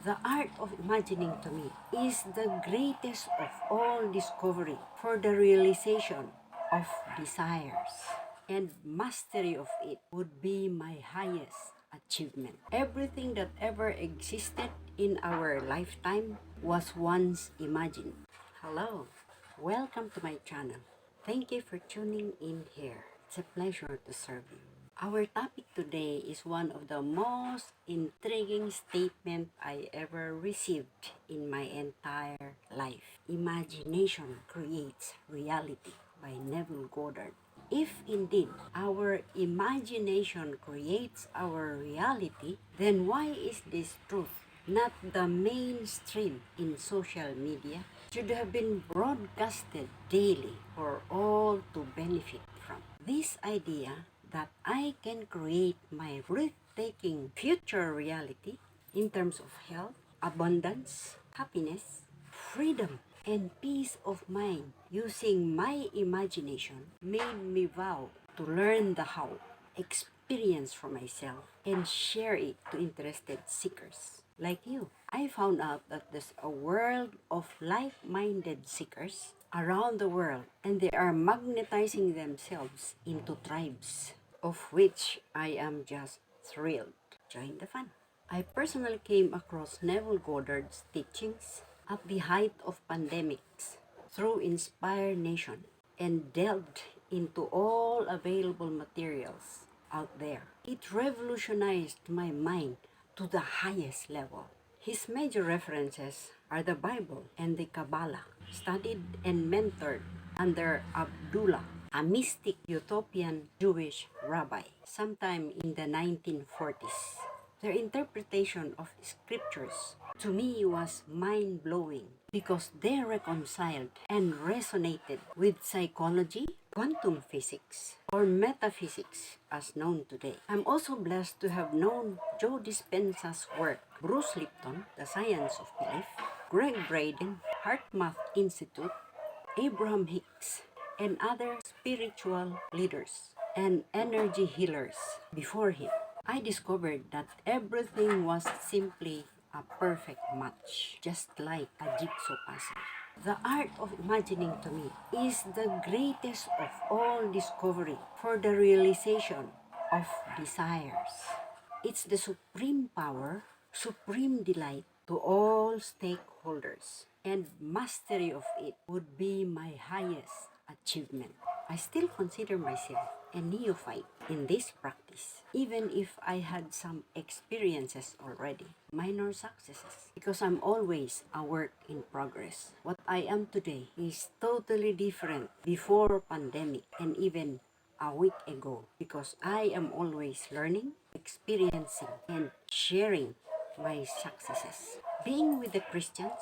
The art of imagining to me is the greatest of all discovery for the realization of desires, and mastery of it would be my highest achievement. Everything that ever existed in our lifetime was once imagined. Hello, welcome to my channel. Thank you for tuning in here. It's a pleasure to serve you. Our topic today is one of the most intriguing statements I ever received in my entire life. Imagination creates reality by Neville Goddard. If indeed our imagination creates our reality, then why is this truth not the mainstream in social media? Should have been broadcasted daily for all to benefit from. This idea that I can create my breathtaking future reality in terms of health, abundance, happiness, freedom, and peace of mind using my imagination made me vow to learn the how, experience for myself, and share it to interested seekers like you. I found out that there's a world of like-minded seekers around the world, and they are magnetizing themselves into tribes, of which I am just thrilled. Join the fun. I personally came across Neville Goddard's teachings at the height of pandemics through Inspire Nation and delved into all available materials out there. It revolutionized my mind to the highest level. His major references are the Bible and the Kabbalah, studied and mentored under Abdullah, a mystic utopian Jewish rabbi, sometime in the 1940s. Their interpretation of scriptures to me was mind-blowing because they reconciled and resonated with psychology, quantum physics, or metaphysics as known today. I'm also blessed to have known Joe Dispenza's work, Bruce Lipton, The Science of Belief, Greg Braden, HeartMath Institute, Abraham Hicks, and other spiritual leaders and energy healers before him. I discovered that everything was simply a perfect match, just like a jigsaw puzzle. The art of imagining to me is the greatest of all discovery for the realization of desires. It's the supreme power, supreme delight to all stakeholders, and mastery of it would be my highest achievement. I still consider myself a neophyte in this practice, even if I had some experiences already, minor successes, because I'm always a work in progress. What I am today is totally different before pandemic and even a week ago, because I am always learning, experiencing, and sharing my successes. Being with the Christians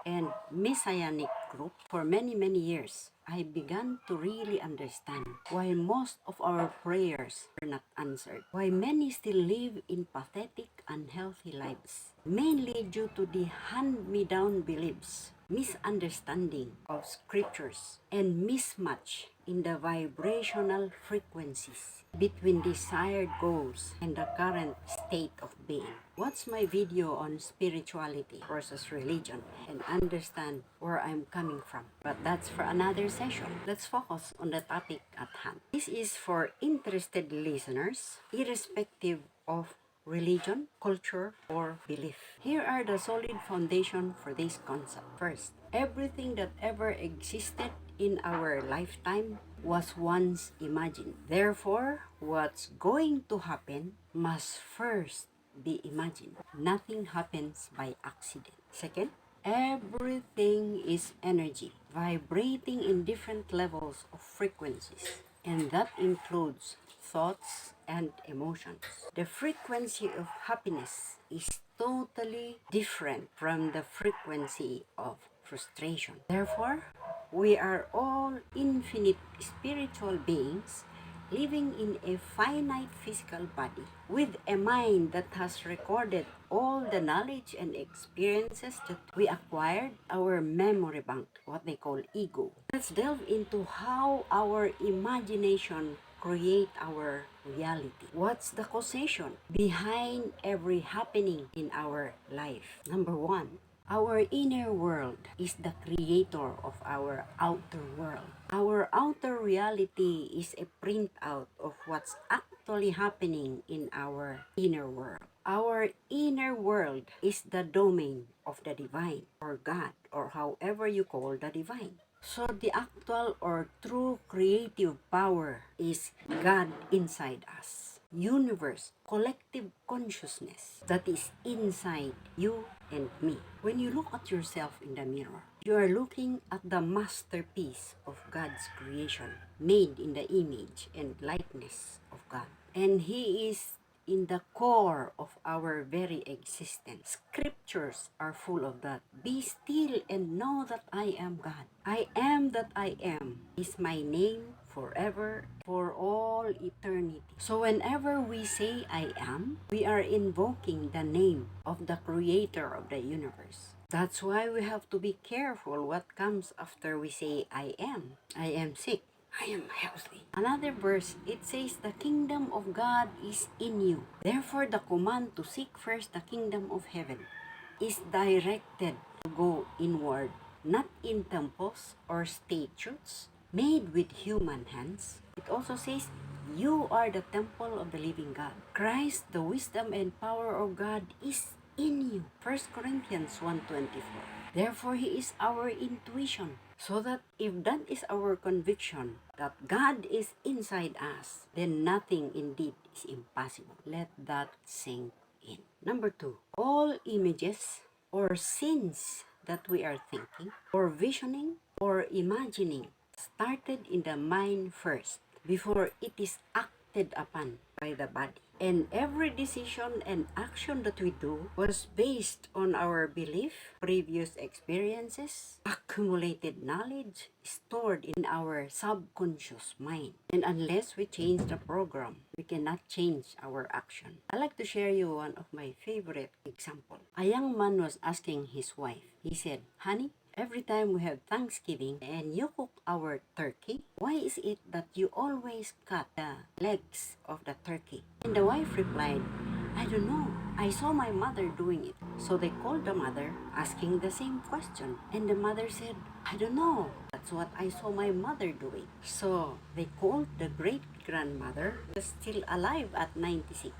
and Messianic group for many years, I began to really understand why most of our prayers were not answered, why many still live in pathetic, unhealthy lives, mainly due to the hand-me-down beliefs, misunderstanding of scriptures, and mismatch in the vibrational frequencies between desired goals and the current state of being. Watch my video on spirituality versus religion and understand where I'm coming from. But that's for another session. Let's focus on the topic at hand. This is for interested listeners, irrespective of religion, culture, or belief. Here are the solid foundation for this concept. First, everything that ever existed in our lifetime was once imagined. Therefore, what's going to happen must first be imagined. Nothing happens by accident. Second, everything is energy, vibrating in different levels of frequencies, and that includes thoughts and emotions. The frequency of happiness is totally different from the frequency of frustration. Therefore, we are all infinite spiritual beings living in a finite physical body with a mind that has recorded all the knowledge and experiences that we acquired, our memory bank, what they call ego. Let's delve into how our imagination create our reality? What's the causation behind every happening in our life? Number one, our inner world is the creator of our outer world. Our outer reality is a printout of what's actually happening in our inner world. Our inner world is the domain of the divine, or God, or however you call the divine. So the actual or true creative power is God inside us. Universe, collective consciousness that is inside you and me. When you look at yourself in the mirror, you are looking at the masterpiece of God's creation, made in the image and likeness of God. And He is in the core of our very existence. Scriptures are full of that. Be still and know that I am God. I am that I am is my name forever, for all eternity. So whenever we say I am, we are invoking the name of the creator of the universe. That's why we have to be careful what comes after we say I am. I am sick. I am healthy. Another verse, it says, the kingdom of God is in you. Therefore, the command to seek first the kingdom of heaven is directed to go inward, not in temples or statues made with human hands. It also says, you are the temple of the living God. Christ, the wisdom and power of God, is in you. 1 Corinthians 1:24. Therefore, He is our intuition. So that if that is our conviction that God is inside us, then nothing indeed is impossible. Let that sink in. Number two, all images or scenes that we are thinking or visioning or imagining started in the mind first before it is acted upon by the body. And every decision and action that we do was based on our belief, previous experiences, accumulated knowledge stored in our subconscious mind. And unless we change the program, we cannot change our action. I like to share you one of my favorite example. A young man was asking his wife. He said, honey, every time we have Thanksgiving and you cook our turkey, why is it that you always cut the legs of the turkey? And the wife replied, I don't know. I saw my mother doing it. So they called the mother, asking the same question. And the mother said, I don't know. That's what I saw my mother doing. So they called the great-grandmother, who was still alive at 96.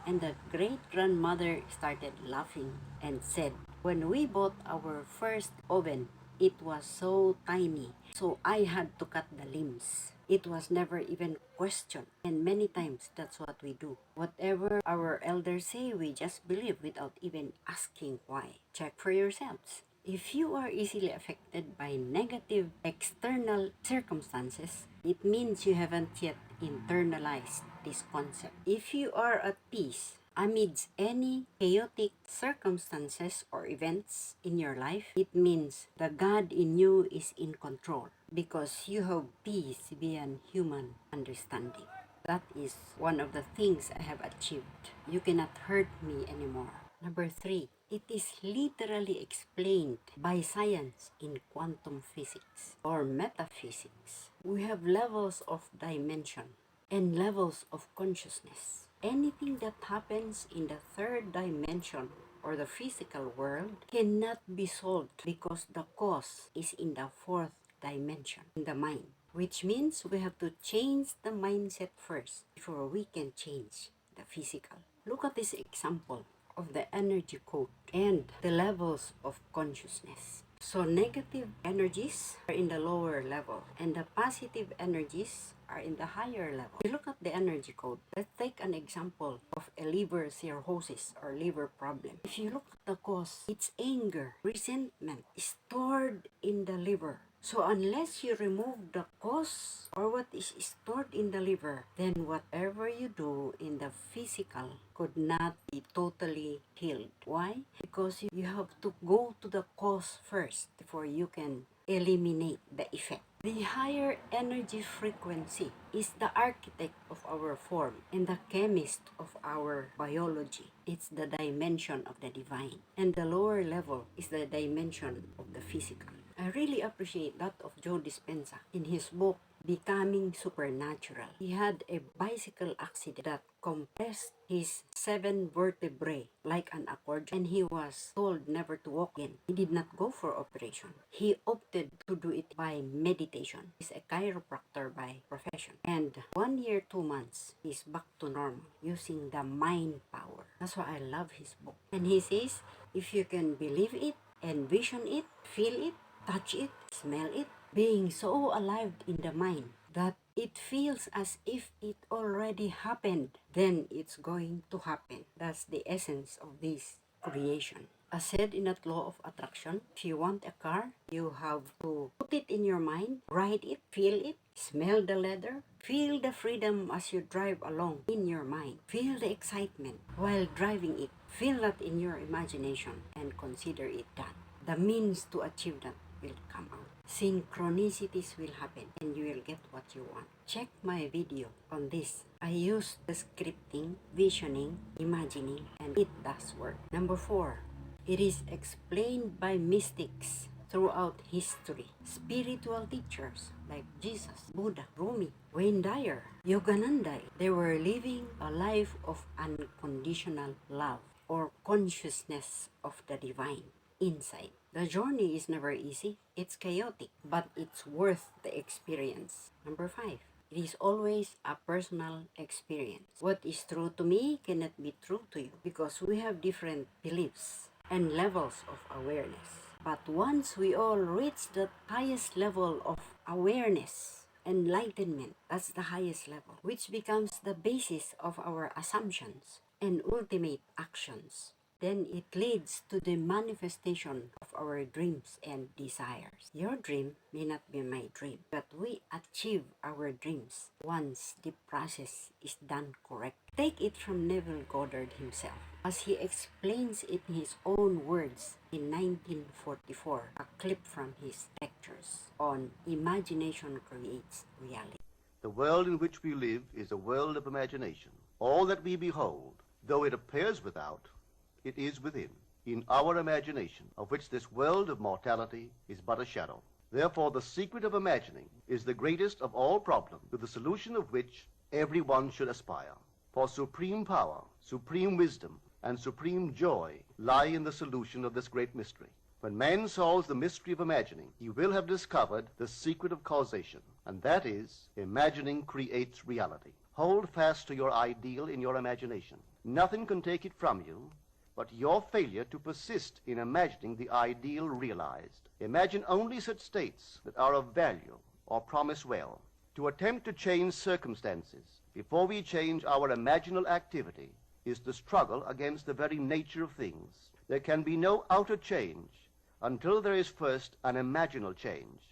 And the great-grandmother started laughing and said, when we bought our first oven, it was so tiny, so I had to cut the limbs. It was never even questioned. And many times, that's what we do. Whatever our elders say, we just believe without even asking why. Check for yourselves. If you are easily affected by negative external circumstances, it means you haven't yet internalized this concept. If you are at peace amidst any chaotic circumstances or events in your life, it means the God in you is in control because you have peace beyond human understanding. That is one of the things I have achieved. You cannot hurt me anymore. Number three, it is literally explained by science in quantum physics or metaphysics. We have levels of dimension and levels of consciousness. Anything that happens in the third dimension or the physical world cannot be solved because the cause is in the fourth dimension, in the mind. Which means we have to change the mindset first before we can change the physical. Look at this example of the energy code and the levels of consciousness. So negative energies are in the lower level and the positive energies are in the higher level. If you look at the energy code, let's take an example of a liver cirrhosis or liver problem. If you look at the cause, it's anger, resentment stored in the liver. So unless you remove the cause or what is stored in the liver, then whatever you do in the physical could not be totally healed. Why? Because you have to go to the cause first before you can eliminate the effect. The higher energy frequency is the architect of our form and the chemist of our biology. It's the dimension of the divine. And the lower level is the dimension of the physical. I really appreciate that of Joe Dispenza in his book, becoming supernatural. He had a bicycle accident that compressed his 7 vertebrae like an accordion, and he was told never to walk again. He did not go for operation. He opted to do it by meditation. He's a chiropractor by profession. And 1 year, 2 months, he's back to normal using the mind power. That's why I love his book. And he says, if you can believe it, envision it, feel it, touch it, smell it, being so alive in the mind that it feels as if it already happened, then it's going to happen. That's the essence of this creation. As said in that law of attraction, if you want a car, you have to put it in your mind, ride it, feel it, smell the leather, feel the freedom as you drive along in your mind, feel the excitement while driving it, feel that in your imagination, and consider it done. The means to achieve that will come out. Synchronicities will happen and you will get what you want. Check my video on this. I use the scripting, visioning, imagining, and it does work. Number 4, it is explained by mystics throughout history. Spiritual teachers like Jesus, Buddha, Rumi, Wayne Dyer, Yogananda, they were living a life of unconditional love or consciousness of the divine inside. The journey is never easy, it's chaotic, but it's worth the experience. Number 5, it is always a personal experience. What is true to me cannot be true to you because we have different beliefs and levels of awareness. But once we all reach the highest level of awareness, enlightenment, that's the highest level, which becomes the basis of our assumptions and ultimate actions. Then it leads to the manifestation of our dreams and desires. Your dream may not be my dream, but we achieve our dreams once the process is done correct. Take it from Neville Goddard himself, as he explains it in his own words in 1944, a clip from his lectures on Imagination Creates Reality. The world in which we live is a world of imagination. All that we behold, though it appears without, it is within, in our imagination, of which this world of mortality is but a shadow. Therefore, the secret of imagining is the greatest of all problems, to the solution of which everyone should aspire. For supreme power, supreme wisdom, and supreme joy lie in the solution of this great mystery. When man solves the mystery of imagining, he will have discovered the secret of causation, and that is, imagining creates reality. Hold fast to your ideal in your imagination. Nothing can take it from you but your failure to persist in imagining the ideal realized. Imagine only such states that are of value or promise well. To attempt to change circumstances before we change our imaginal activity is the struggle against the very nature of things. There can be no outer change until there is first an imaginal change.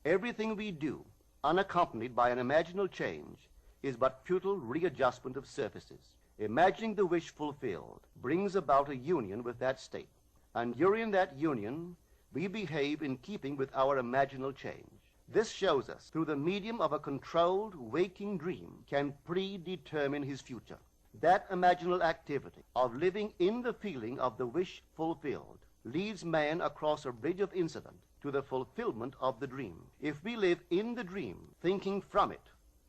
Everything we do, unaccompanied by an imaginal change, is but futile readjustment of surfaces. Imagining the wish fulfilled brings about a union with that state, and during that union we behave in keeping with our imaginal change. This shows us, through the medium of a controlled waking dream, can predetermine his future. That imaginal activity of living in the feeling of the wish fulfilled leads man across a bridge of incident to the fulfillment of the dream. If we live in the dream, thinking from it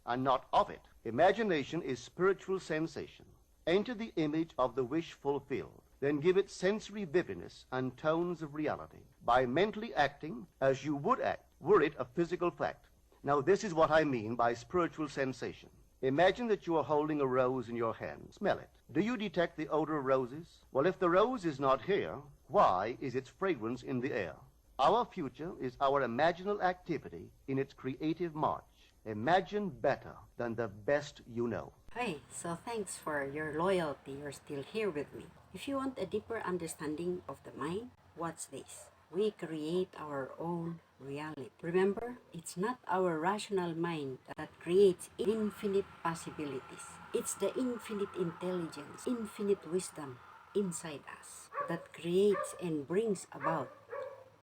and not of it, imagination is spiritual sensation. Enter the image of the wish fulfilled, then give it sensory vividness and tones of reality by mentally acting as you would act were it a physical fact. Now this is what I mean by spiritual sensation. Imagine that you are holding a rose in your hand. Smell it. Do you detect the odor of roses? Well, if the rose is not here, why is its fragrance in the air? Our future is our imaginal activity in its creative march. Imagine better than the best you know. Hey, so thanks for your loyalty. You're still here with me. If you want a deeper understanding of the mind, watch this. We create our own reality. Remember, it's not our rational mind that creates infinite possibilities. It's the infinite intelligence, infinite wisdom inside us that creates and brings about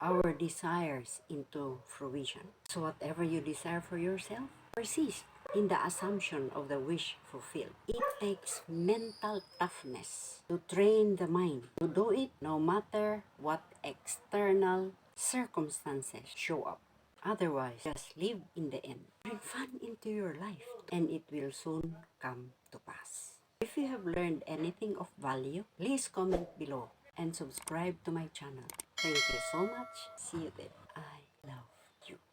our desires into fruition. So whatever you desire for yourself, persist in the assumption of the wish fulfilled. It takes mental toughness to train the mind to do it no matter what external circumstances show up. Otherwise, just live in the end. Bring fun into your life, and it will soon come to pass. If you have learned anything of value, please comment below and subscribe to my channel. Thank you so much. See you then. I love you.